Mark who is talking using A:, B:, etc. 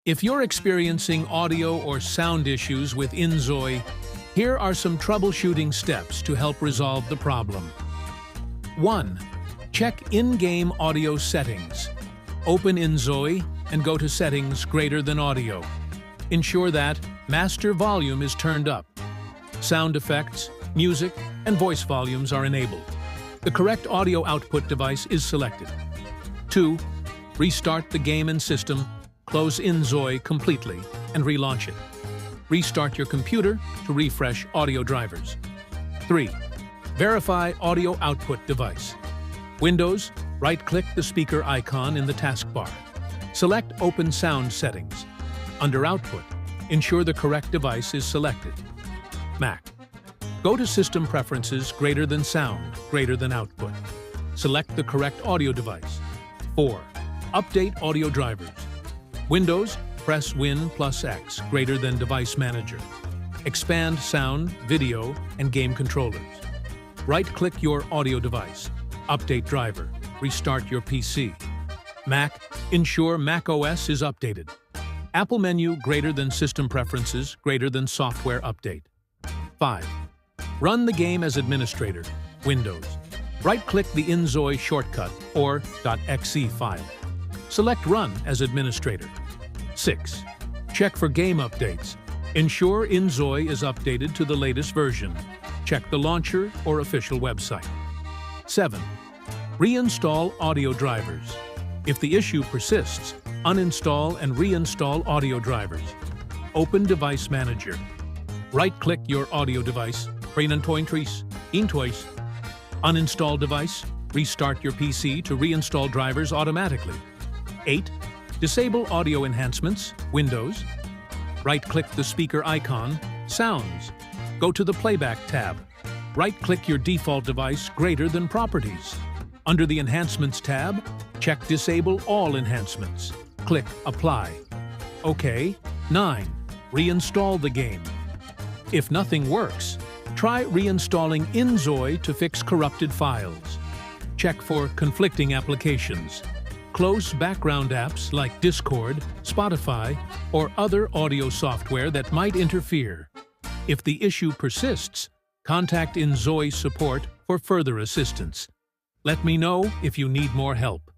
A: If you're experiencing audio or sound issues with inZoi, here are some troubleshooting steps to help resolve the problem. 1. Check in-game audio settings. Open inZoi and go to Settings greater than Audio. Ensure that Master Volume is turned up. Sound effects, music, and voice volumes are enabled. The correct audio output device is selected. 2. Restart the game and system, close inZoi completely, and relaunch it. Restart your computer to refresh audio drivers. 3. Verify audio output device. Windows, right-click the speaker icon in the taskbar. Select Open Sound Settings. Under Output, ensure the correct device is selected. Mac. Go to System Preferences greater than Sound, greater than Output. Select the correct audio device. 4. Update audio drivers. Windows, press Win plus X greater than Device Manager. Expand sound, video, and game controllers. Right-click your audio device. Update driver. Restart your PC. Mac, ensure macOS is updated. Apple menu greater than System Preferences greater than Software Update. 5. Run the game as administrator. Windows. Right-click the inZoi shortcut or .exe file. Select Run as administrator. 6. Check for game updates. Ensure inZoi is updated to the latest version. Check the launcher or official website. 7. Reinstall audio drivers. If the issue persists, uninstall and reinstall audio drivers. Open Device Manager. Right-click your audio device. inZoi. Uninstall device. Restart your PC to reinstall drivers automatically. 8. Disable audio enhancements. Windows. Right-click the speaker icon. Sounds. Go to the Playback tab. Right-click your default device greater than Properties. Under the Enhancements tab, check Disable All Enhancements. Click Apply. OK. 9. Reinstall the game. If nothing works, try reinstalling inZoi to fix corrupted files. Check for conflicting applications. Close background apps like Discord, Spotify, or other audio software that might interfere. If the issue persists, contact inZoi support for further assistance. Let me know if you need more help.